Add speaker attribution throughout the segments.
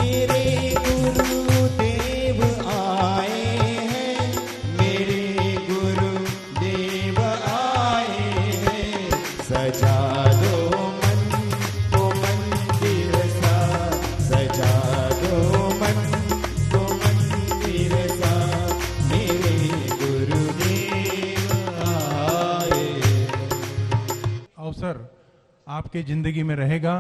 Speaker 1: मेरे गुरुदेव आए हैं, मेरे गुरुदेव आए हैं। सजा दो मन को मंदिर सा, सजा दो मन को मंदिर सा, मेरे गुरुदेव आए।
Speaker 2: अवसर आपके जिंदगी में रहेगा।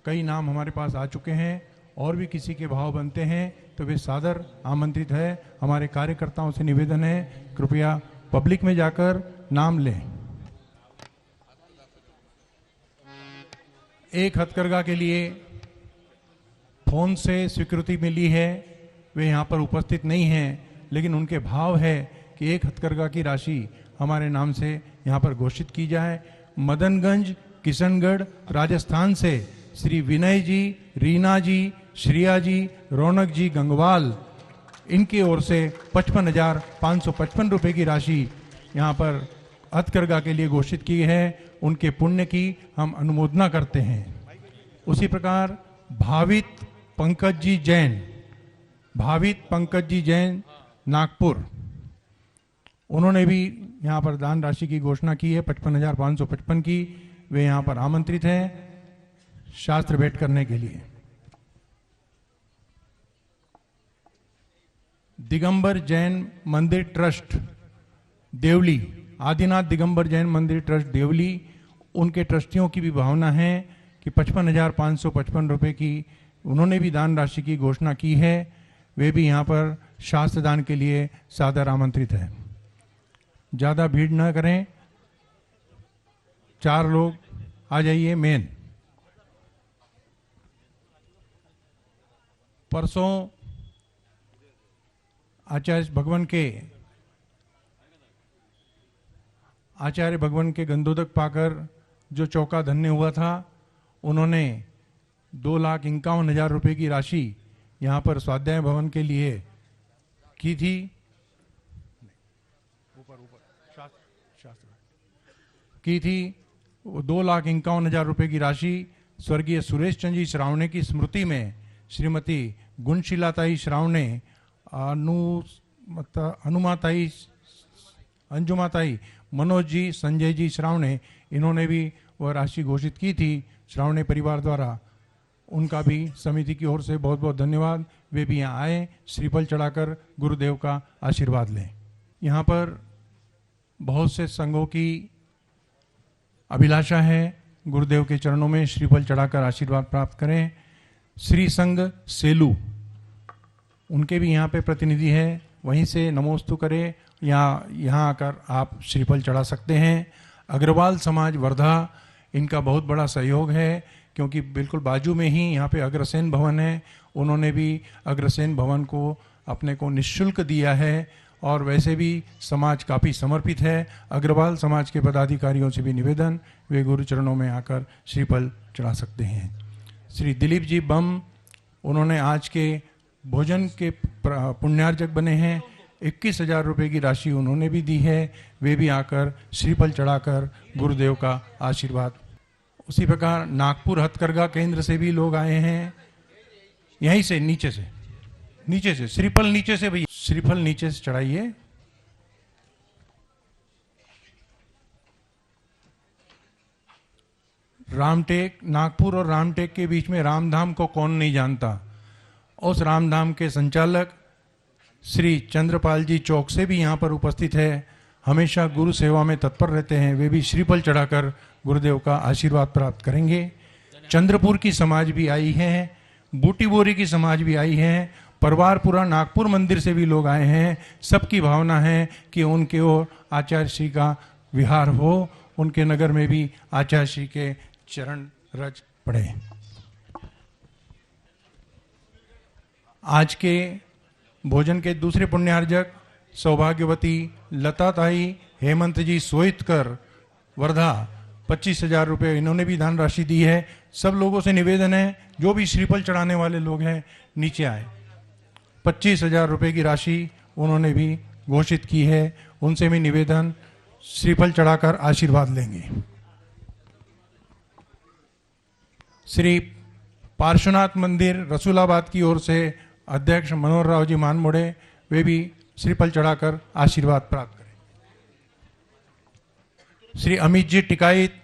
Speaker 2: कई नाम हमारे पास आ चुके हैं और भी किसी के भाव बनते हैं तो वे सादर आमंत्रित है। हमारे कार्यकर्ताओं से निवेदन है, कृपया पब्लिक में जाकर नाम लें। एक हथकरघा के लिए फोन से स्वीकृति मिली है, वे यहाँ पर उपस्थित नहीं हैं, लेकिन उनके भाव है कि एक हथकरघा की राशि हमारे नाम से यहाँ पर घोषित की जाए। मदनगंज किशनगढ़ राजस्थान से श्री विनय जी, रीना जी, श्रिया जी, रौनक जी गंगवाल, इनकी ओर से 55,555 रुपए की राशि यहाँ पर हथकरघा के लिए घोषित की है। उनके पुण्य की हम अनुमोदना करते हैं। उसी प्रकार भावित पंकज जी जैन, भावित पंकज जी जैन नागपुर, उन्होंने भी यहाँ पर दान राशि की घोषणा की है 55,555 की। वे यहाँ पर आमंत्रित हैं शास्त्र भेंट करने के लिए। दिगंबर जैन मंदिर ट्रस्ट देवली, आदिनाथ दिगंबर जैन मंदिर ट्रस्ट देवली, उनके ट्रस्टियों की भी भावना है कि 55,555 रुपए की उन्होंने भी दान राशि की घोषणा की है। वे भी यहाँ पर शास्त्र दान के लिए सादर आमंत्रित है। ज़्यादा भीड़ न करें, 4 लोग आ जाइए। मेन परसों आचार्य भगवान के गंधोदक पाकर जो चौका धन्य हुआ था, उन्होंने 2,51,000 रुपए की राशि यहाँ पर स्वाध्याय भवन के लिए की थी। की थी 2,51,000 रुपए की राशि स्वर्गीय सुरेश चंद्र जी श्रावणे की स्मृति में श्रीमती गुणशीलाताई श्रावणे, अनुमाताई, अंजुमाताई, मनोज जी, संजय जी श्रावणे, इन्होंने भी वह राशि घोषित की थी श्रावणे परिवार द्वारा। उनका भी समिति की ओर से बहुत बहुत धन्यवाद। वे भी यहाँ आए, श्रीफल चढ़ाकर गुरुदेव का आशीर्वाद लें। यहाँ पर बहुत से संघों की अभिलाषा है गुरुदेव के चरणों में श्रीफल चढ़ाकर आशीर्वाद प्राप्त करें। श्री संघ सेलू, उनके भी यहाँ पे प्रतिनिधि है, वहीं से नमोस्तु करें या यहाँ आकर आप श्रीफल चढ़ा सकते हैं। अग्रवाल समाज वर्धा, इनका बहुत बड़ा सहयोग है क्योंकि बिल्कुल बाजू में ही यहाँ पे अग्रसेन भवन है। उन्होंने भी अग्रसेन भवन को अपने को निःशुल्क दिया है और वैसे भी समाज काफ़ी समर्पित है। अग्रवाल समाज के पदाधिकारियों से भी निवेदन, वे गुरु चरणों में आकर श्रीफल चढ़ा सकते हैं। श्री दिलीप जी बम, उन्होंने आज के भोजन के पुण्यार्जक बने हैं। 21,000 रुपये की राशि उन्होंने भी दी है। वे भी आकर श्रीफल चढ़ाकर गुरुदेव का आशीर्वाद। उसी प्रकार नागपुर हथकरघा केंद्र से भी लोग आए हैं। यहीं से नीचे से श्रीफल नीचे से, भैया श्रीफल नीचे से चढ़ाइए। रामटेक, नागपुर और रामटेक के बीच में रामधाम को कौन नहीं जानता। उस रामधाम के संचालक श्री चंद्रपाल जी चौक से भी यहाँ पर उपस्थित है, हमेशा गुरु सेवा में तत्पर रहते हैं। वे भी श्रीफल चढ़ाकर गुरुदेव का आशीर्वाद प्राप्त करेंगे। चंद्रपुर की समाज भी आई है, बूटी बोरी की समाज भी आई है, परवारपुरा नागपुर मंदिर से भी लोग आए हैं। सबकी भावना है कि उनके ओर आचार्य श्री का विहार हो, उनके नगर में भी आचार्य श्री के चरण रज पड़े। आज के भोजन के दूसरे पुण्यार्जक सौभाग्यवती लता ताई हेमंत जी सोइतकर वर्धा, 25,000 रुपये इन्होंने भी दान राशि दी है। सब लोगों से निवेदन है, जो भी श्रीफल चढ़ाने वाले लोग हैं नीचे आए। 25,000 रुपये की राशि उन्होंने भी घोषित की है, उनसे भी निवेदन, श्रीफल चढ़ाकर आशीर्वाद लेंगे। श्री पार्श्वनाथ मंदिर रसूलाबाद की ओर से अध्यक्ष मनोहर राव जी मानमोड़े, वे भी श्रीफल चढ़ाकर आशीर्वाद प्राप्त करें। श्री अमित जी टिकाइत,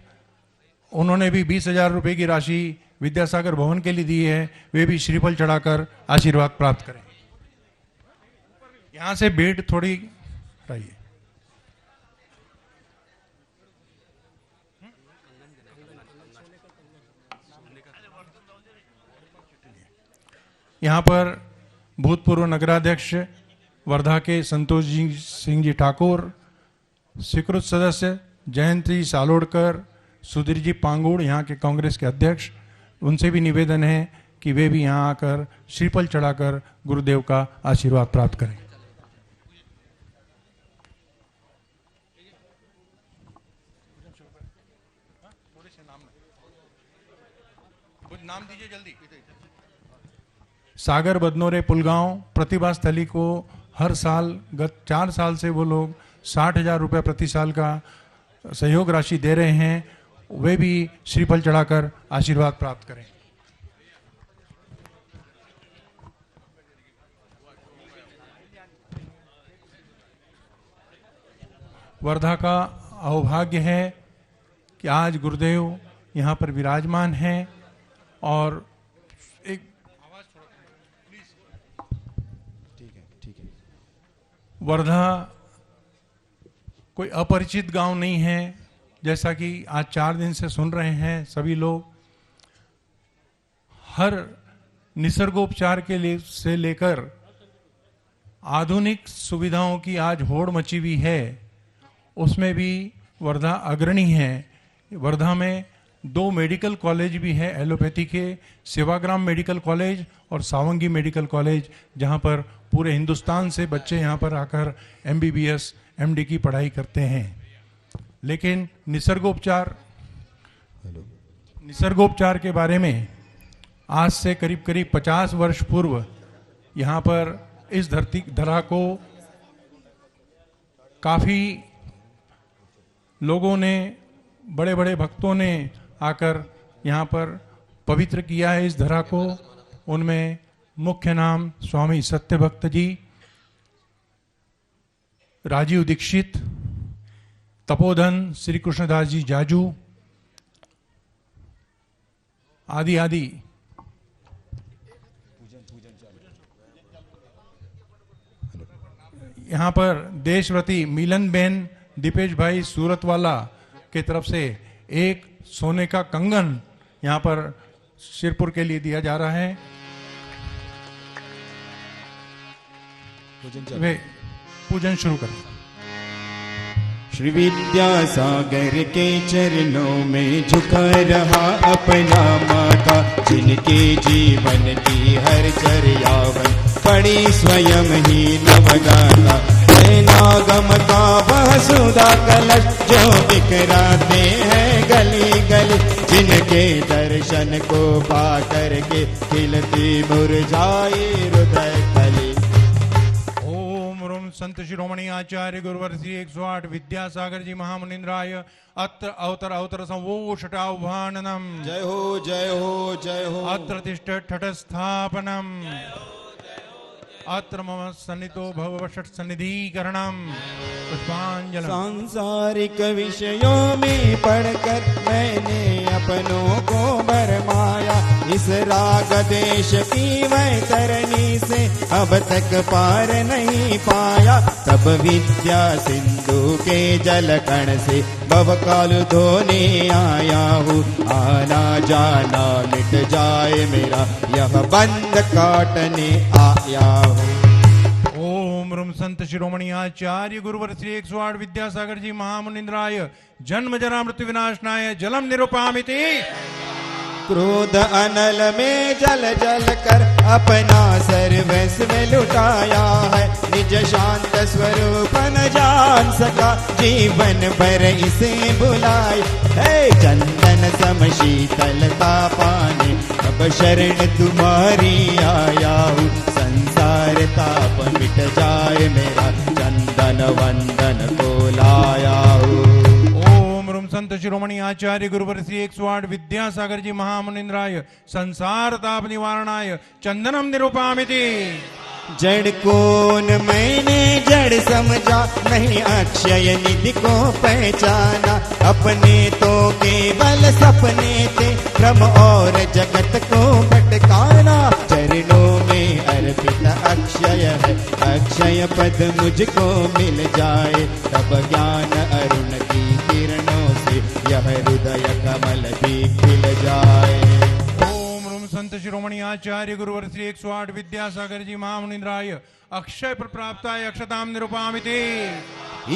Speaker 2: उन्होंने भी 20,000 रुपए की राशि विद्यासागर भवन के लिए दी है, वे भी श्रीफल चढ़ाकर आशीर्वाद प्राप्त करें। यहां से भीड़ थोड़ी रहिए। यहाँ पर भूतपूर्व नगराध्यक्ष वर्धा के संतोष जी सिंह जी ठाकुर, स्वीकृत सदस्य जयंत जी सालोड़कर, सुधीर जी पांगुड़, यहाँ के कांग्रेस के अध्यक्ष, उनसे भी निवेदन है कि वे भी यहाँ आकर श्रीफल चढ़ाकर गुरुदेव का आशीर्वाद प्राप्त करें। नाम दीजिए जल्दी। सागर बदनोरे पुलगांव प्रतिभा स्थली को हर साल गत 4 साल से वो लोग 60,000 रुपये प्रति साल का सहयोग राशि दे रहे हैं, वे भी श्रीफल चढ़ाकर आशीर्वाद प्राप्त करें। वर्धा का अवभाग्य है कि आज गुरुदेव यहाँ पर विराजमान हैं और एक
Speaker 1: ठीक है।
Speaker 2: वर्धा कोई अपरिचित गांव नहीं है, जैसा कि आज 4 दिन से सुन रहे हैं सभी लोग। हर निसर्गोपचार के लिए से लेकर आधुनिक सुविधाओं की आज होड़ मची हुई है, उसमें भी वर्धा अग्रणी है। वर्धा में 2 मेडिकल कॉलेज भी है एलोपैथी के, सेवाग्राम मेडिकल कॉलेज और सावंगी मेडिकल कॉलेज, जहां पर पूरे हिंदुस्तान से बच्चे यहां पर आकर MBBS MD की पढ़ाई करते हैं। लेकिन निसर्गोपचार के बारे में आज से करीब करीब 50 वर्ष पूर्व यहाँ पर इस धरा को काफ़ी लोगों ने, बड़े बड़े भक्तों ने आकर यहाँ पर पवित्र किया है इस धरा को। उनमें मुख्य नाम स्वामी सत्यभक्त जी, राजीव दीक्षित, तपोधन श्री कृष्णदास जी जाजू आदि आदि। यहाँ पर देशव्रती मिलन बहन दीपेश भाई सूरतवाला के तरफ से एक सोने का कंगन यहाँ पर शिरपुर के लिए दिया जा रहा है। वे पूजन शुरू करें।
Speaker 1: श्री विद्यासागर के चरणों में झुका रहा अपना माता, जिनके जीवन की हर चर्यावन पड़ी स्वयं ही नवगाता। नागम का वह सुधा कलश जो बिखराते हैं गली गली, जिनके दर्शन को पा करके खिलती मुरझाई हृदय कली।
Speaker 2: संत शिरोमणि आचार्य गुरुवर श्री 108 विद्यासागर जी महामुनिंद्राय अत्र अवतर अवतर संवोषटाह्वाननम।
Speaker 1: जय हो जय हो जय हो।
Speaker 2: अत्र तिष्ठत् ठठस्थापनम, अत्र मम सन्नितो भववषट् सन्निधिकरणम। पुष्पांजलि।
Speaker 1: सांसारिक विषयों में पढ़कर मैंने अपनों को भरमाया, इस राग देश की वैतरणी से अब तक पार नहीं पाया। तब विद्या सिंधु के जल कण से भवकाल धोने आया हूँ, आना जाना मिट जाए मेरा यह बंध काटने आया हूँ।
Speaker 2: ओम रूम संत शिरोमणि आचार्य गुरुवर श्री 108 विद्यासागर जी महामुनिंद्राय जन्म जरा मृत्यु विनाशनाय जलम निरुपामिति।
Speaker 1: क्रोध अनल में जल जल कर अपना सर्वस्व लुटाया है, निज शांत स्वरूप न जान सका जीवन भर इसे बुलाए। है चंदन सम शीतलता पाने अब शरण तुम्हारी आया हूँ, संसार ताप मिट जाए मेरा चंदन वंदन को लाया हूँ।
Speaker 2: ओम रूम संत संत शिरोमणि आचार्य गुरुवर श्री 108 विद्यासागर जी महामुनिंद्राय संसार ताप निवारणाय चंदनम निरूपामिति।
Speaker 1: जड़ कौन मैंने जड़ समझा, नहीं अक्षय निधि को पहचाना। अपने तो केवल सपने थे, भ्रम और जगत को भटकाना। चरणों में अर्पित अक्षय है, अक्षय पद मुझको मिल जाए। तब ज्ञान अरुण की किरणों से यह हृदय कमल भी खिल जाए।
Speaker 2: संत शिरोमणि आचार्य गुरुवर श्री 108 विद्यासागर जी महामुनिंद्राय अक्षय प्राप्ताय अक्षताम निरूपामिति।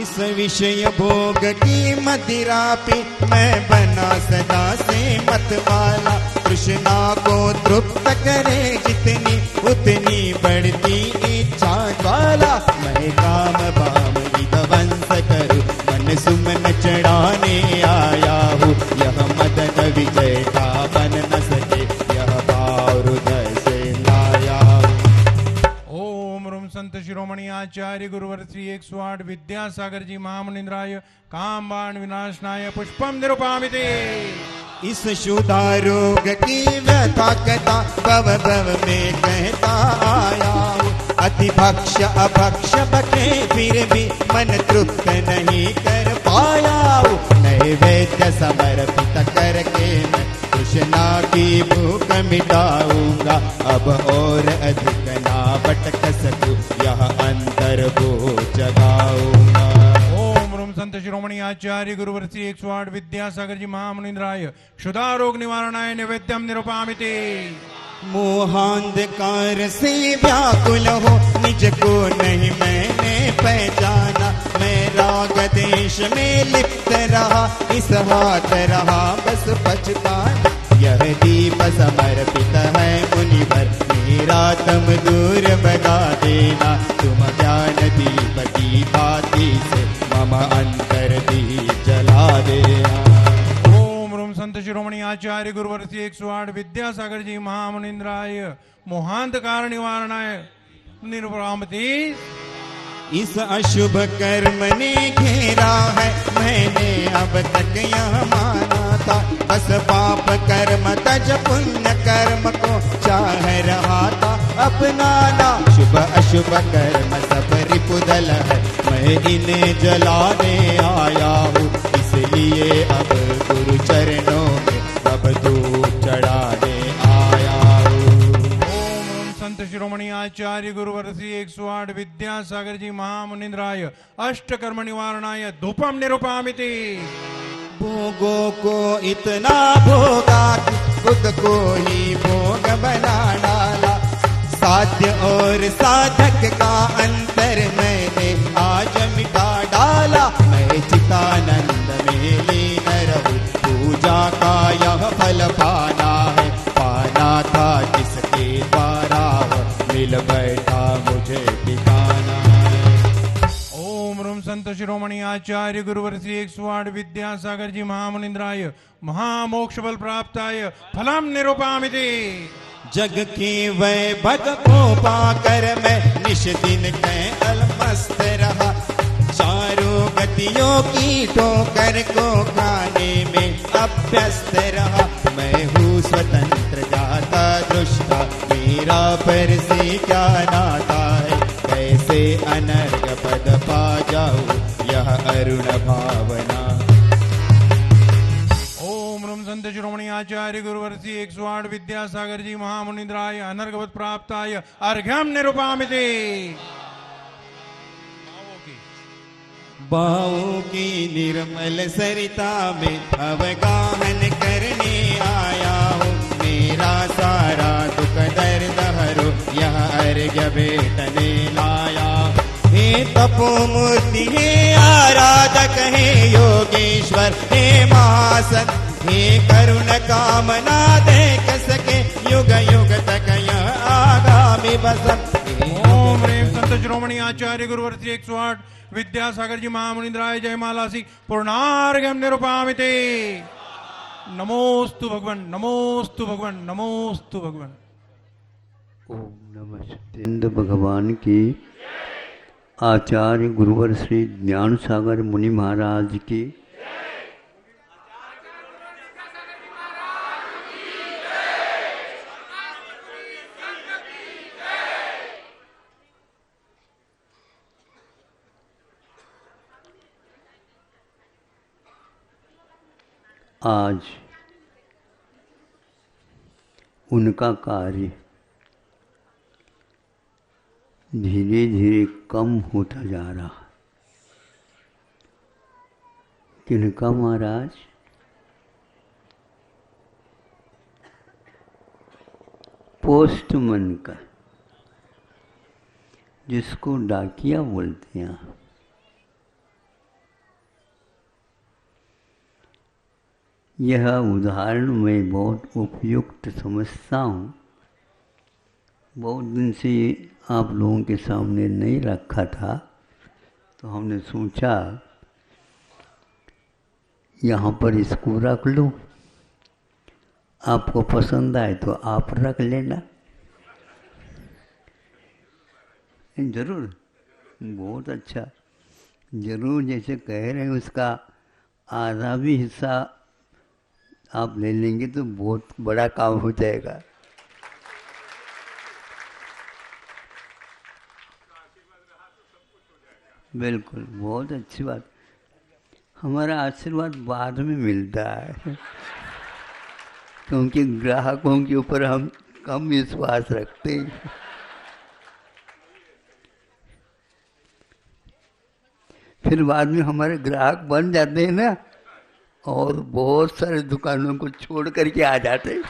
Speaker 1: इस विषय भोग की मदिरा पे मैं बना सदा से मतवाला। कृष्णा को तृप्त करे जितनी उतनी बढ़ती इच्छा ज्वाला। मैं काम बाम विध्वंस करूं, मन सुमन चढ़ाने आया हूँ। यह मदन विजय का बन न सके, हृदय से लाया।
Speaker 2: ओम रूम संत शिरोमणि आचार्य गुरुवर श्री 108 विद्यासागर जी महामुनिंद्राय काम बाण विनाशनाय पुष्पम निरूपामिति।
Speaker 1: इस शुदा रोग की व्यथा कथा भव भव में कहता आया हूँ। अति भक्ष अभक्ष बके फिर भी मन तृप्त नहीं कर पाया हूँ। नैवेद्य समर्पित करके मैं कृष्णा की भूख मिटाऊंगा। अब और अधिक ना भटक सकूं, यह अंतर वो जगाऊंगा।
Speaker 2: ओम रूम संत शिरोमणि आचार्य गुरुवर श्री 108 विद्यासागर जी महामुनिंद्राय क्षुधा रोग निवारणाय नैवेद्यम निरूपामिति।
Speaker 1: मोहांधकार से व्याकुल हो, निज को नहीं मैंने पहचाना। मैं राग देश में लिप्त रहा, इस हाथ रहा बस पछताना। यह दीप समर्पित है मुनिवर, मेरा तम दूर भगा देना। तुम ज्ञान दीप की बाती से मम अंतर दीप जला देना।
Speaker 2: संत शिरोमणि आचार्य गुरुवर श्री 108 विद्यासागर जी महामुनिंद्राय मोहांधकार निवारणाय निरूपामिति।
Speaker 1: इस अशुभ कर्म ने घेरा है, मैंने अब तक यह माना था। बस पाप कर्म तज पुण्य कर्म को चाह रहा था अपनाना। शुभ अशुभ कर्म सब रिपुदल है, मैं इन्हें जलाने आया हूँ। इसलिए अब गुरु चरणों में सब दूध चढ़ाने आया हूँ।
Speaker 2: ओम संत शिरोमणि आचार्य गुरुवर श्री 108 विद्यासागर जी महामुनिंद्राय अष्ट कर्म निवारणाय धूपम निरूपामिति।
Speaker 1: भोगों को इतना भोगा कि खुद को ही भोग बना डाला। साध्य और साधक का अंतर मैंने आज मिटा डाला। मैं चितानंद में लीन रहूं, पूजा का यह फल पाना है। पाना था जिसके द्वारा मिल बैठा मुझे ठिकाना है।
Speaker 2: ओम रूम संत शिरोमणि आचार्य गुरुवर श्री 108 विद्यासागर जी महामुनिंद्राय महामोक्ष बल प्राप्ताय फलम निरूपामिति।
Speaker 1: जग की वैभव को पाकर मैं निश दिन कैल मस्त रहा। चारों गतियों की ठोकर को खाने में अभ्यस्त रहा। मैं हूँ स्वतंत्र जाता दृष्टा, मेरा पर से क्या नाता है। कैसे अनर्घ पद पा जाऊं, यह अरुण भावना।
Speaker 2: संत शिरोमणि आचार्य गुरुवर श्री 108 विद्यासागर जी महामुनिंद्राय अनर्घवत प्राप्ताय अर्घ्यम निरूपामिति।
Speaker 1: बाहों की निर्मल सरिता में अवगाहन करने आया हूँ। मेरा सारा दुख दर्द हरो, यह अर्घ्य बेटने लाया। हे तपोमूर्ति, हे आराधक, हे योगेश्वर, हे महासन, हे करुण कामना देख सके युग युग तक यह आगामी बसम।
Speaker 2: ओम रेम संत शिरोमणि आचार्य गुरुवर श्री 108 विद्यासागर जी महामुनिंद्राय जयमालासी पूर्णार्घ्यम निरूपामिति। नमोस्तु भगवन, नमोस्तु भगवन, नमोस्तु भगवन।
Speaker 3: ओम नमः सत्येंद्र भगवान की, आचार्य गुरुवर श्री ज्ञान सागर मुनि महाराज की, आज उनका कार्य धीरे धीरे कम होता जा रहा है। किनका महाराज? पोस्टमैन का, जिसको डाकिया बोलते हैं। यह उदाहरण मैं बहुत उपयुक्त समझता हूँ। बहुत दिन से आप लोगों के सामने नहीं रखा था, तो हमने सोचा यहाँ पर इसको रख लूँ। आपको पसंद आए तो आप रख लेना। जरूर, बहुत अच्छा। जरूर, जैसे कह रहे हैं उसका आधा भी हिस्सा आप ले लेंगे तो बहुत बड़ा काम हो जाएगा। बिल्कुल, बहुत अच्छी बात। हमारा आशीर्वाद बाद में मिलता है, क्योंकि ग्राहकों के ऊपर हम कम विश्वास रखते हैं। फिर बाद में हमारे ग्राहक बन जाते हैं ना, और बहुत सारे दुकानों को छोड़ करके आ जाते हैं।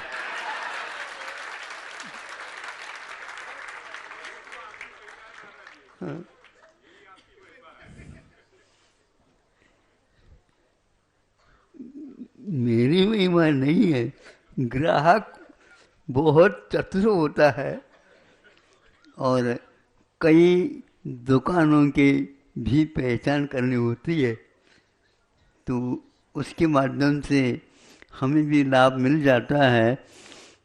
Speaker 3: हाँ। मेरी महिमा नहीं है, ग्राहक बहुत चतुर होता है और कई दुकानों की भी पहचान करनी होती है, तो उसके माध्यम से हमें भी लाभ मिल जाता है।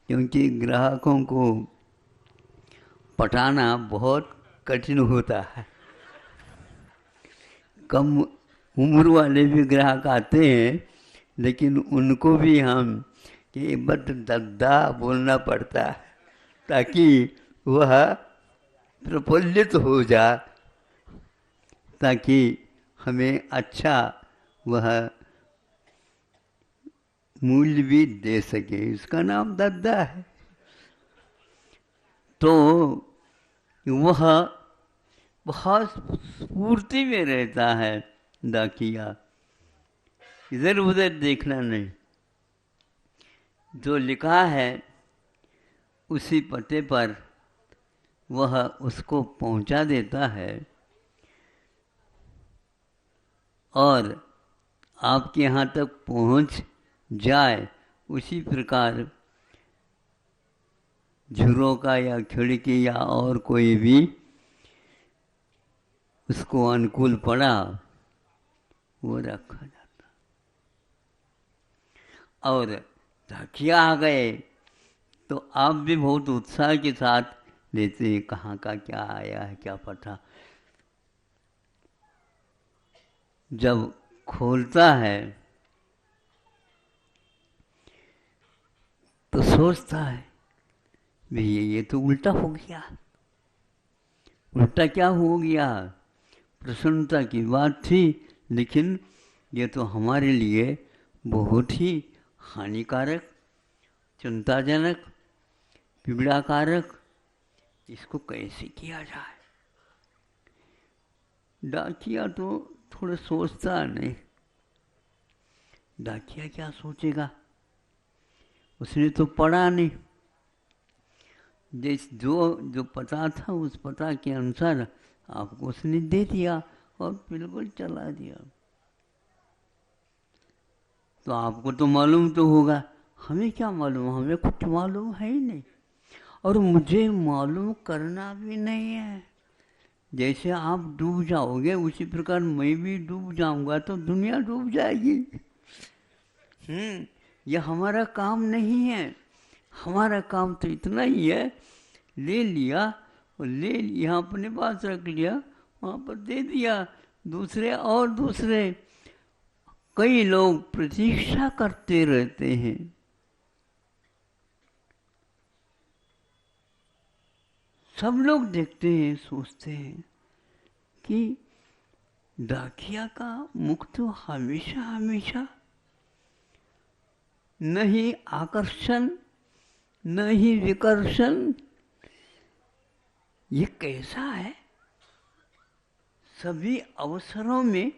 Speaker 3: क्योंकि ग्राहकों को पटाना बहुत कठिन होता है। कम उम्र वाले भी ग्राहक आते हैं, लेकिन उनको भी हम कि बट दद्दा बोलना पड़ता है, ताकि वह प्रफुल्लित हो जाए, ताकि हमें अच्छा वह मूल्य भी दे सके। इसका नाम दद्दा है। तो वह बहुत स्फूर्ति में रहता है डाकिया, इधर उधर देखना नहीं। जो लिखा है उसी पते पर वह उसको पहुंचा देता है, और आपके यहाँ तक पहुंच जाए उसी प्रकार झुरों या खिड़की या और कोई भी उसको अनुकूल पड़ा वो रखा जाता। और डाकिया आ गए तो आप भी बहुत उत्साह के साथ लेते हैं, कहाँ का क्या आया है, क्या पता। जब खोलता है तो सोचता है भैया ये तो उल्टा हो गया। उल्टा क्या हो गया? प्रसन्नता की बात थी, लेकिन ये तो हमारे लिए बहुत ही हानिकारक, चिंताजनक, पीड़ाकारक। इसको कैसे किया जाए? डाकिया तो थोड़ा सोचता नहीं। डाकिया क्या सोचेगा? उसने तो पढ़ा नहीं। जो पता था उस पता के अनुसार आपको उसने दे दिया और बिल्कुल चला दिया। तो आपको तो मालूम तो होगा, हमें क्या मालूम? हमें कुछ मालूम है ही नहीं, और मुझे मालूम करना भी नहीं है। जैसे आप डूब जाओगे उसी प्रकार मैं भी डूब जाऊंगा तो दुनिया डूब जाएगी। यह हमारा काम नहीं है। हमारा काम तो इतना ही है, ले लिया और ले लिया, अपने पास रख लिया, वहाँ पर दे दिया। दूसरे और दूसरे कई लोग प्रतीक्षा करते रहते हैं। सब लोग देखते हैं, सोचते हैं कि डाकिया का मुख तो हमेशा हमेशा न ही आकर्षण न ही विकर्षण। ये कैसा है? सभी अवसरों में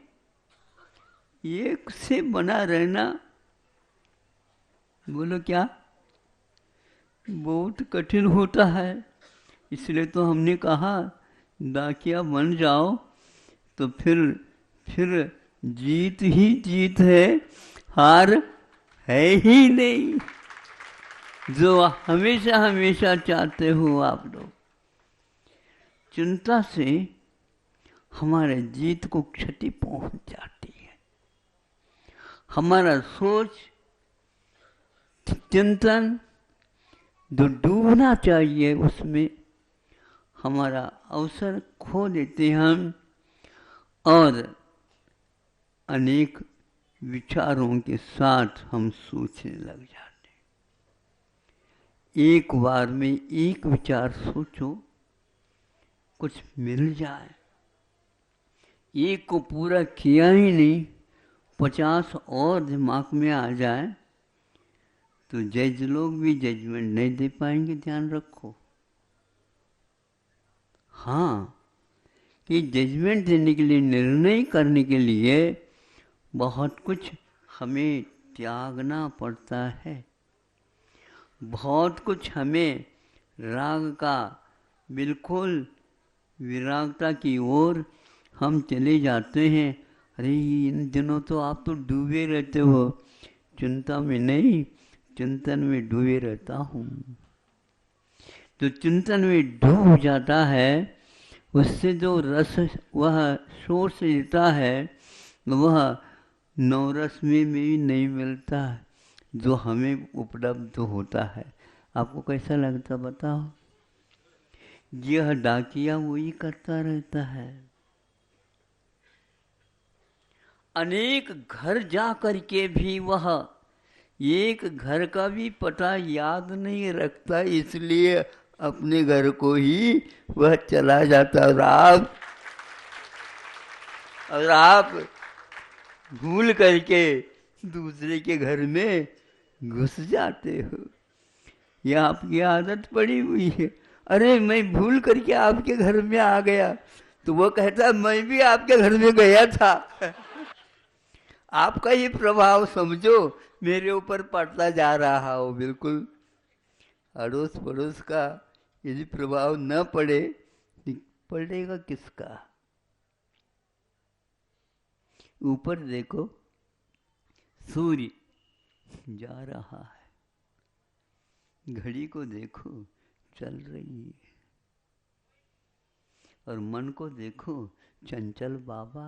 Speaker 3: एक से बना रहना, बोलो क्या, बहुत कठिन होता है। इसलिए तो हमने कहा डाकिया बन जाओ तो फिर जीत ही जीत है, हार है ही नहीं, जो हमेशा हमेशा चाहते हो आप लोग। चिंता से हमारे जीत को क्षति पहुंच जाती है। हमारा सोच चिंतन जो डूबना चाहिए उसमें हमारा अवसर खो देते हम और अनेक विचारों के साथ हम सोचने लग जाते हैं। एक बार में एक विचार सोचो, कुछ मिल जाए। एक को पूरा किया ही नहीं, 50 और दिमाग में आ जाए तो जज लोग भी जजमेंट नहीं दे पाएंगे, ध्यान रखो। हाँ, कि जजमेंट देने के लिए, निर्णय करने के लिए बहुत कुछ हमें त्यागना पड़ता है। बहुत कुछ हमें राग का बिल्कुल विरागता की ओर हम चले जाते हैं। अरे इन दिनों तो आप तो डूबे रहते हो। चिंता में नहीं, चिंतन में डूबे रहता हूँ। तो चिंतन में डूब जाता है, उससे जो रस वह सोर्स लेता है वह नवरस में भी नहीं मिलता जो हमें उपलब्ध होता है। आपको कैसा लगता बताओ? यह डाकिया वही करता रहता है। अनेक घर जा कर के भी वह एक घर का भी पता याद नहीं रखता, इसलिए अपने घर को ही वह चला जाता। और आप भूल करके दूसरे के घर में घुस जाते हो। यह आपकी आदत पड़ी हुई है। अरे मैं भूल करके आपके घर में आ गया, तो वो कहता मैं भी आपके घर में गया था। आपका ये प्रभाव समझो मेरे ऊपर पड़ता जा रहा हो। बिल्कुल अड़ोस पड़ोस का यदि प्रभाव न पड़े तो पड़ेगा किसका? ऊपर देखो, सूर्य जा रहा है, घड़ी को देखो चल रही है, और मन को देखो चंचल बाबा।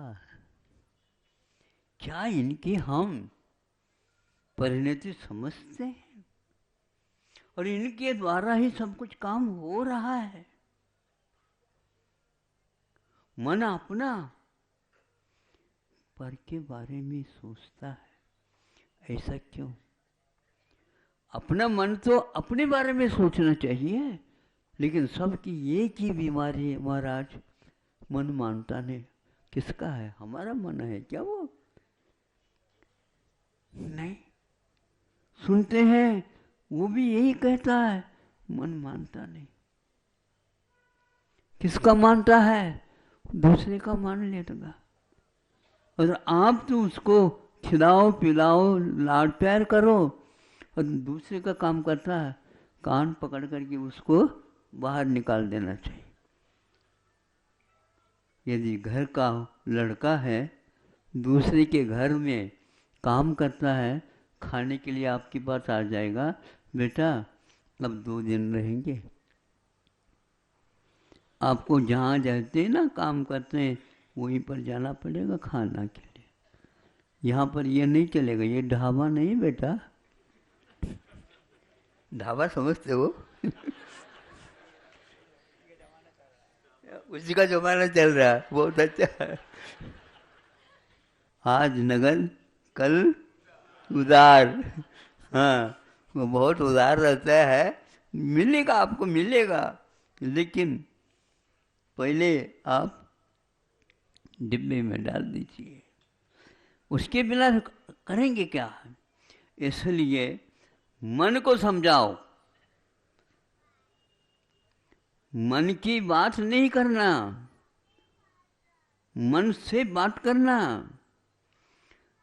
Speaker 3: क्या इनकी हम परिणति समझते हैं? और इनके द्वारा ही सब कुछ काम हो रहा है। मन अपना पर के बारे में सोचता है। ऐसा क्यों? अपना मन तो अपने बारे में सोचना चाहिए, लेकिन सबकी एक ही बीमारी है महाराज, मन मानता नहीं। किसका है? हमारा मन है क्या वो? नहीं। सुनते हैं वो भी यही कहता है, मन मानता नहीं। किसका मानता है? दूसरे का मान लेगा। और आप तो उसको खिलाओ पिलाओ लाड प्यार करो, और दूसरे का काम करता है कान पकड़ करके उसको बाहर निकाल देना चाहिए। यदि घर का लड़का है, दूसरे के घर में काम करता है, खाने के लिए आपके पास आ जाएगा, बेटा अब 2 दिन रहेंगे। आपको जहाँ जाते हैं ना काम करते हैं वहीं पर जाना पड़ेगा खाना के लिए। यहाँ पर ये नहीं चलेगा, ये ढाबा नहीं बेटा। ढाबा समझते हो? उसी का जमाना चल रहा है, बहुत अच्छा है। आज नगन कल उदार। हाँ, वो बहुत उदार रहता है। मिलेगा, आपको मिलेगा, लेकिन पहले आप डिब्बे में डाल दीजिए। उसके बिना करेंगे क्या? इसलिए मन को समझाओ, मन की बात नहीं करना, मन से बात करना,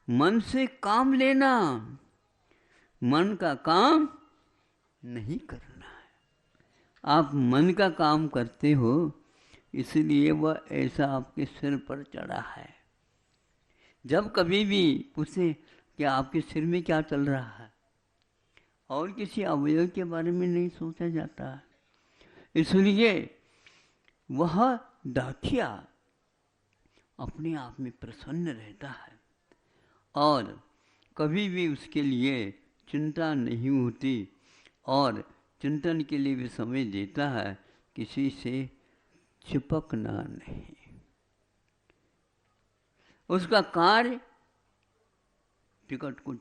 Speaker 3: मन से काम लेना, मन का काम नहीं करना है। आप मन का काम करते हो, इसलिए वह ऐसा आपके सिर पर चढ़ा है। जब कभी भी पूछे कि आपके सिर में क्या चल रहा है, और किसी अवयव के बारे में नहीं सोचा जाता है। इसलिए वह डाकिया अपने आप में प्रसन्न रहता है और कभी भी उसके लिए चिंता नहीं होती और चिंतन के लिए भी समय देता है, किसी से चिपकना नहीं। उसका कार्य टिकट को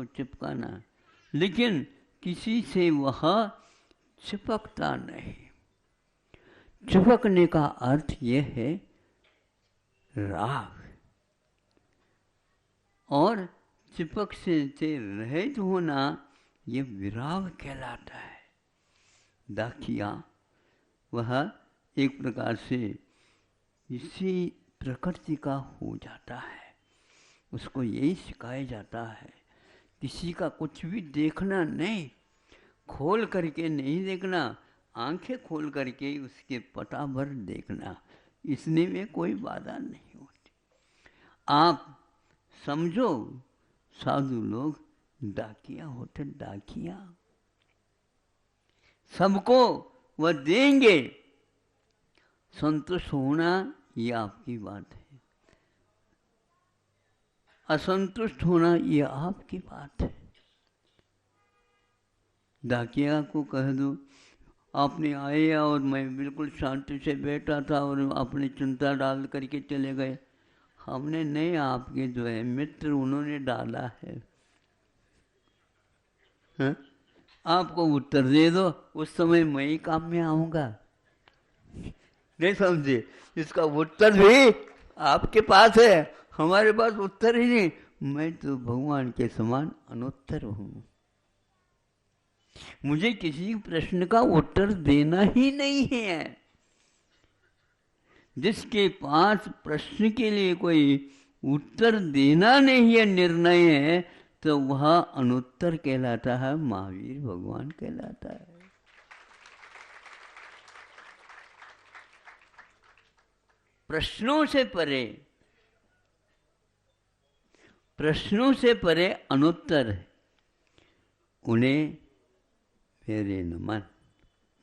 Speaker 3: चिपकाना, लेकिन किसी से वह चिपकता नहीं। चिपकने का अर्थ यह है राग, और चिपक से रहित होना ये विराग कहलाता है। डाकिया वह एक प्रकार से इसी प्रकृति का हो जाता है। उसको यही सिखाया जाता है, किसी का कुछ भी देखना नहीं, खोल करके नहीं देखना, आंखें खोल करके उसके पटा भर देखना, इसने में कोई बाधा नहीं होती। आप समझो, साधु लोग डाकिया होते, डाकिया सबको वह देंगे। संतुष्ट होना ये आपकी बात है, असंतुष्ट होना ये आपकी बात है। डाकिया को कह दो आपने आए और मैं बिल्कुल शांति से बैठा था और अपनी चिंता डाल करके चले गए। हमने नहीं, आपके जो है मित्र उन्होंने डाला है। हाँ? आपको उत्तर दे दो, उस समय मैं ही काम में आऊंगा। नहीं समझे? इसका उत्तर भी आपके पास है, हमारे पास उत्तर ही नहीं। मैं तो भगवान के समान अनुत्तर हूं। मुझे किसी प्रश्न का उत्तर देना ही नहीं है। जिसके पास प्रश्न के लिए कोई उत्तर देना नहीं है, निर्णय है, तो वह अनुत्तर कहलाता है, महावीर भगवान कहलाता है। प्रश्नों से परे अनुत्तर है। उन्हें मेरे नमन,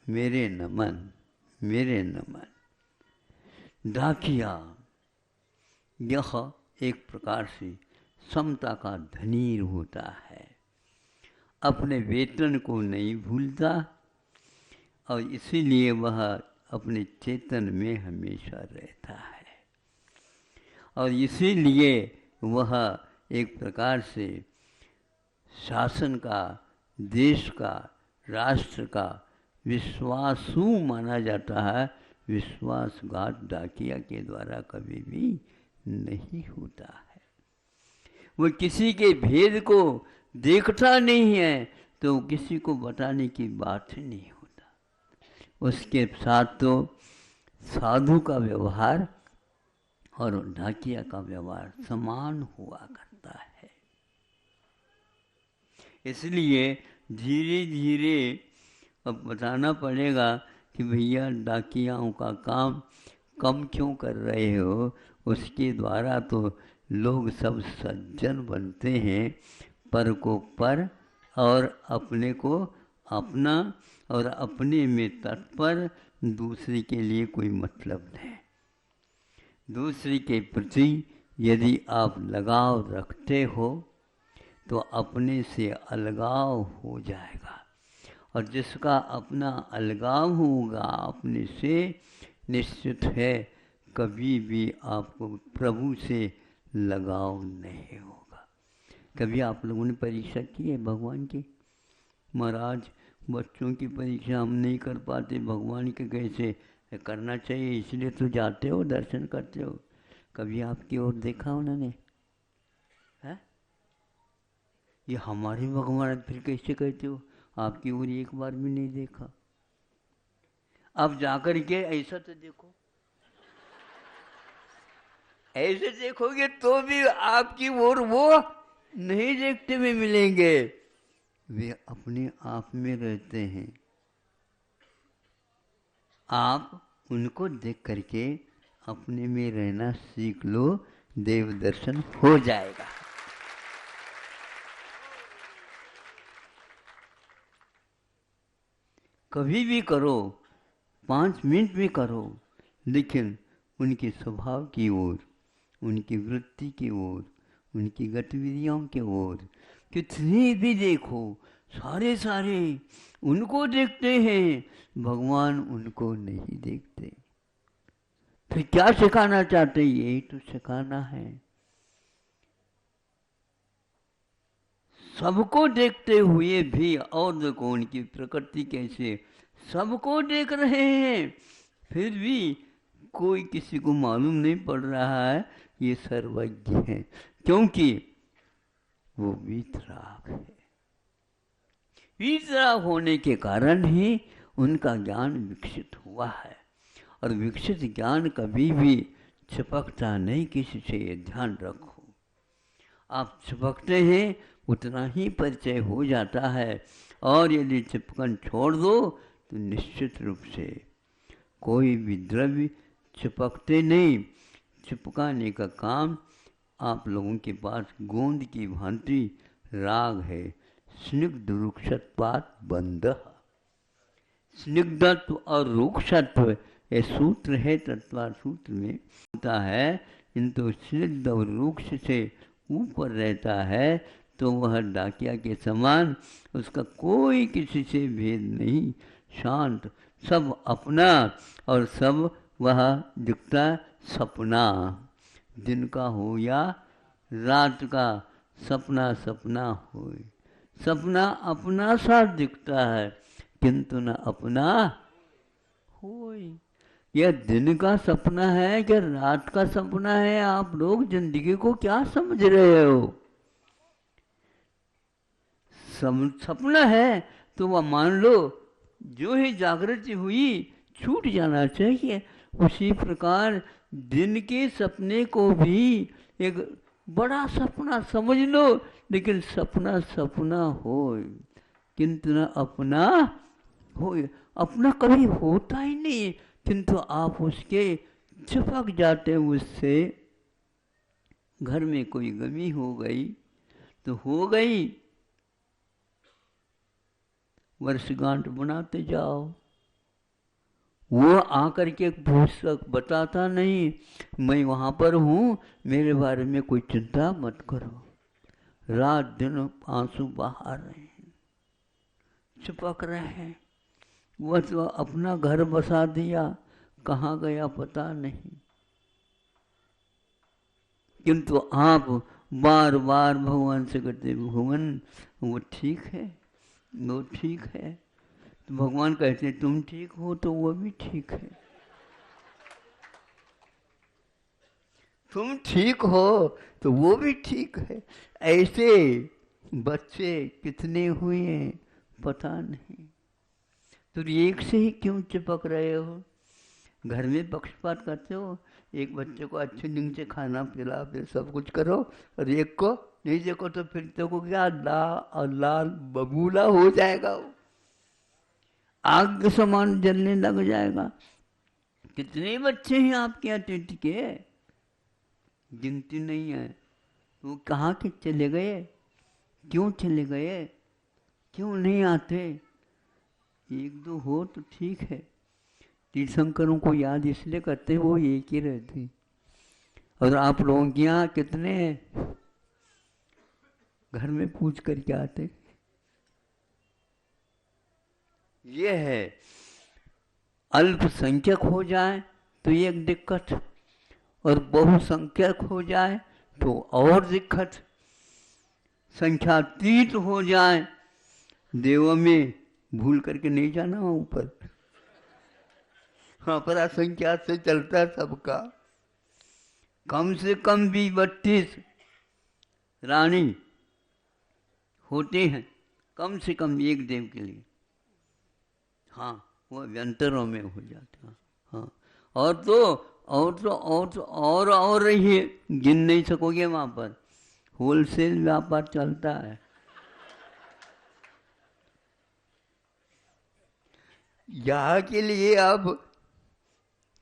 Speaker 3: मेरे नमन, मेरे नमन। डाकिया यह एक प्रकार से समता का धनी होता है, अपने वेतन को नहीं भूलता और इसीलिए वह अपने चेतन में हमेशा रहता है और इसीलिए वह एक प्रकार से शासन का, देश का, राष्ट्र का विश्वासु माना जाता है। विश्वासघात डाकिया के द्वारा कभी भी नहीं होता है। वो किसी के भेद को देखता नहीं है तो किसी को बताने की बात ही नहीं होता। उसके साथ तो साधु का व्यवहार और डाकिया का व्यवहार समान हुआ करता है। इसलिए धीरे धीरे अब बताना पड़ेगा कि भैया डाकियाओं का काम कम क्यों कर रहे हो। उसके द्वारा तो लोग सब सज्जन बनते हैं, पर को पर और अपने को अपना और अपने में तत्पर, दूसरे के लिए कोई मतलब नहीं। दूसरे के प्रति यदि आप लगाव रखते हो तो अपने से अलगाव हो जाएगा, और जिसका अपना अलगाव होगा अपने से, निश्चित है कभी भी आपको प्रभु से लगाव नहीं होगा। कभी आप लोगों ने परीक्षा की है भगवान की? महाराज बच्चों की परीक्षा हम नहीं कर पाते, भगवान के कैसे करना चाहिए, इसलिए तो जाते हो, दर्शन करते हो। कभी आपकी ओर देखा उन्होंने? है ये हमारे भगवान फिर कैसे कहते हो? आपकी ओर एक बार भी नहीं देखा। अब जाकर के ऐसा तो देखो, ऐसे देखोगे तो भी आपकी ओर वो नहीं देखते हुए मिलेंगे। वे अपने आप में रहते हैं। आप उनको देख करके अपने में रहना सीख लो, देव दर्शन हो जाएगा। कभी भी करो, 5 मिनट में करो, लेकिन उनके स्वभाव की ओर, उनकी वृत्ति की ओर, उनकी गतिविधियों की ओर कितने भी देखो, सारे उनको देखते हैं, भगवान उनको नहीं देखते। फिर क्या सिखाना चाहते? यही तो सिखाना है। सबको देखते हुए भी, और देखो उनकी प्रकृति कैसे, सबको देख रहे हैं, फिर भी कोई किसी को मालूम नहीं पड़ रहा है ये सर्वज्ञ है, क्योंकि वो वीतराग है। वीतराग होने के कारण ही उनका ज्ञान विकसित हुआ है, और विकसित ज्ञान कभी भी चिपकता नहीं किसी से, ये ध्यान रखो। आप चिपकते हैं उतना ही परिचय हो जाता है, और यदि चिपकन छोड़ दो तो निश्चित रूप से कोई भी द्रव्य चिपकते नहीं। चिपकाने का काम आप लोगों के पास गोंद की भांति राग है। स्निग्ध रुक्षत्वात् बंध। स्निग्धत्व और रुक्षत्व ये सूत्र है, तत्वार सूत्र में होता है, किंतु स्निग्ध और रुक्ष से ऊपर रहता है तो वह डाकिया के समान, उसका कोई किसी से भेद नहीं, शांत, सब अपना, और सब वह दिखता सपना, दिन का हो या रात का, सपना सपना हो। सपना अपना सा दिखता है, किंतु न अपना होय। यह दिन का सपना है कि रात का सपना है? आप लोग जिंदगी को क्या समझ रहे हो? सपना है तो वह मान लो, जो ही जागृति हुई छूट जाना चाहिए। उसी प्रकार दिन के सपने को भी एक बड़ा सपना समझ लो, लेकिन सपना सपना हो, किंतु न अपना हो। अपना कभी होता ही नहीं, किंतु आप उसके चिपक जाते, उससे। घर में कोई गमी हो गई तो हो गई, वर्षगांठ बनाते जाओ। वो आकर के पुस्तक बताता नहीं, मैं वहाँ पर हूँ, मेरे बारे में कोई चिंता मत करो। रात दिन आंसू बहा रहे हैं, चिपक रहे हैं। वह तो अपना घर बसा दिया, कहाँ गया पता नहीं, किंतु आप बार बार भगवान से कहते, भगवान वो ठीक है, वो ठीक है। तो भगवान कहते हैं तुम ठीक हो तो वो भी ठीक है, तुम ठीक हो तो वो भी ठीक है। ऐसे बच्चे कितने हुए हैं पता नहीं। तो एक से ही क्यों चिपक रहे हो? घर में पक्षपात करते हो, एक बच्चे को अच्छे ढंग से खाना पिला, फिर सब कुछ करो, और एक को नहीं देखो तो फिर तो को क्या लाल बबूला हो जाएगा, वो आग के समान जलने लग जाएगा। कितने बच्चे हैं आपके यहाँ टिट के, गिनती नहीं है। वो कहाँ के चले गए, क्यों चले गए, क्यों नहीं आते? एक दो हो तो ठीक है। तीर्थंकरों को याद इसलिए करते वो एक ही रहते, और आप लोगों के यहाँ कितने घर में पूछ करके आते। ये है, अल्पसंख्यक हो जाए तो एक दिक्कत, और बहुसंख्यक हो जाए तो और दिक्कत। संख्यातीत हो जाए, देवों में भूल करके नहीं जाना ऊपर, हाँ पर असंख्या से चलता है सबका। कम से कम भी 32 रानी होते हैं, कम से कम एक देव के लिए। हाँ, वो व्यंतरों में हो जाता है। हाँ, और रही है, गिन नहीं सकोगे। वहाँ पर होलसेल व्यापार चलता है। यहाँ के लिए आप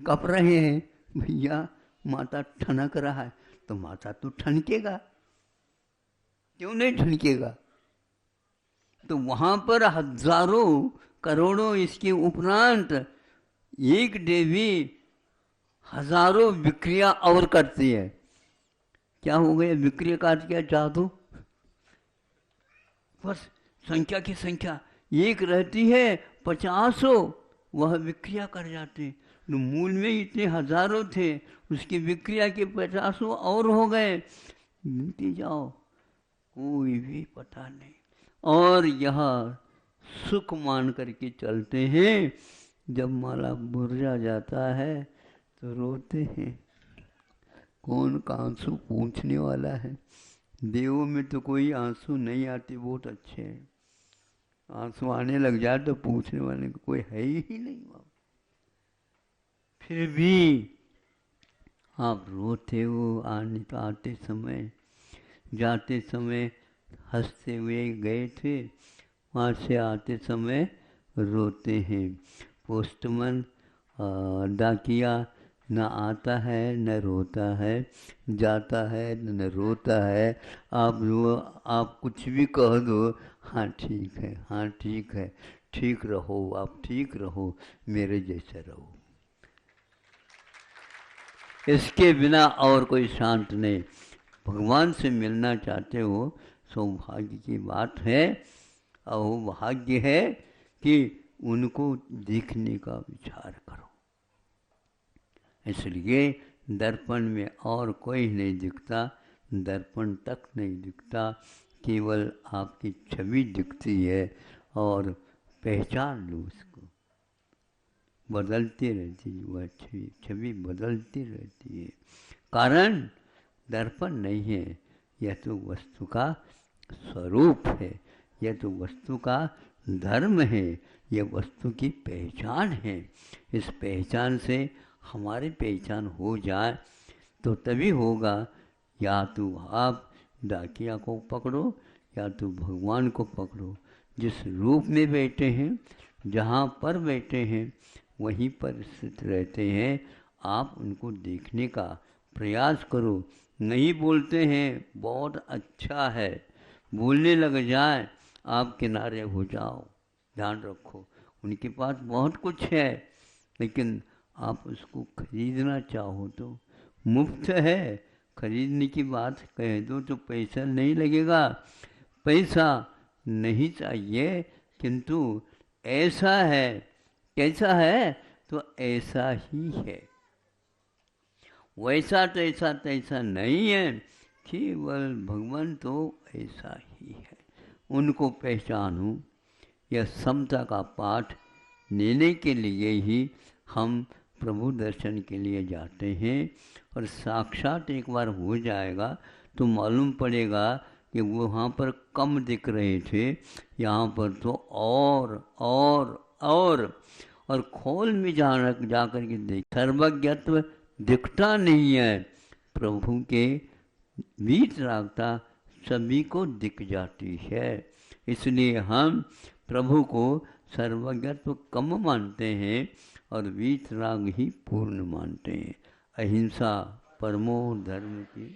Speaker 3: कप रहे हैं, भैया माता ठनक रहा है, तो माता तो ठनकेगा, क्यों नहीं ठनकेगा? तो वहां पर हजारों करोड़ों इसके उपरांत एक देवी हजारों विक्रिया और करती है। क्या हो गया? विक्रिया का क्या जादू? बस संख्या की संख्या एक रहती है, 50 वह विक्रिया कर जाते हैं। तो मूल में इतने हजारों थे, उसकी विक्रिया के 50 और हो गए। गिनती जाओ, कोई भी पता नहीं। और यह सुख मान करके चलते हैं। जब माला बुर्जा जाता है तो रोते हैं। कौन का आंसू पूछने वाला है? देवों में तो कोई आंसू नहीं आते, बहुत अच्छे हैं। आंसू आने लग जाए तो पूछने वाले को कोई है ही नहीं वहाँ। फिर भी आप रोते हो। आते समय जाते समय हंसते हुए गए थे, वहाँ से आते समय रोते हैं। पोस्टमैन डाकिया न आता है न रोता है, जाता है न रोता है। आप कुछ भी कह दो, हाँ ठीक है, हाँ ठीक है, ठीक रहो, आप ठीक रहो, मेरे जैसे रहो। इसके बिना और कोई शांत नहीं। भगवान से मिलना चाहते हो, सौभाग्य की बात है। और भाग्य है कि उनको देखने का विचार करो। इसलिए दर्पण में और कोई नहीं दिखता, दर्पण तक नहीं दिखता, केवल आपकी छवि दिखती है। और पहचान लो उसको, बदलती रहती है वह छवि बदलती रहती है। कारण दर्पण नहीं है, यह तो वस्तु का स्वरूप है, यह तो वस्तु का धर्म है, यह वस्तु की पहचान है। इस पहचान से हमारी पहचान हो जाए तो तभी होगा। या तो आप डाकिया को पकड़ो या तो भगवान को पकड़ो। जिस रूप में बैठे हैं, जहाँ पर बैठे हैं, वहीं पर स्थित रहते हैं। आप उनको देखने का प्रयास करो। नहीं बोलते हैं, बहुत अच्छा है, बोलने लग जाए, आप किनारे हो जाओ। ध्यान रखो, उनके पास बहुत कुछ है, लेकिन आप उसको खरीदना चाहो तो मुफ्त है। खरीदने की बात कह दो तो पैसा नहीं लगेगा, पैसा नहीं चाहिए, किंतु ऐसा है। कैसा है? तो ऐसा ही है, वैसा तैसा नहीं है, केवल भगवान तो ऐसा ही है। उनको पहचानो। यह समता का पाठ लेने के लिए ही हम प्रभु दर्शन के लिए जाते हैं। और साक्षात एक बार हो जाएगा तो मालूम पड़ेगा कि वो वहाँ पर कम दिख रहे थे, यहाँ पर तो और खोल में जा कर के देख। सर्वज्ञत्व दिखता नहीं है, प्रभु के वीतरागता सभी को दिख जाती है। इसलिए हम प्रभु को सर्वज्ञत्व कम मानते हैं और वीतराग ही पूर्ण मानते हैं। अहिंसा परमो धर्म की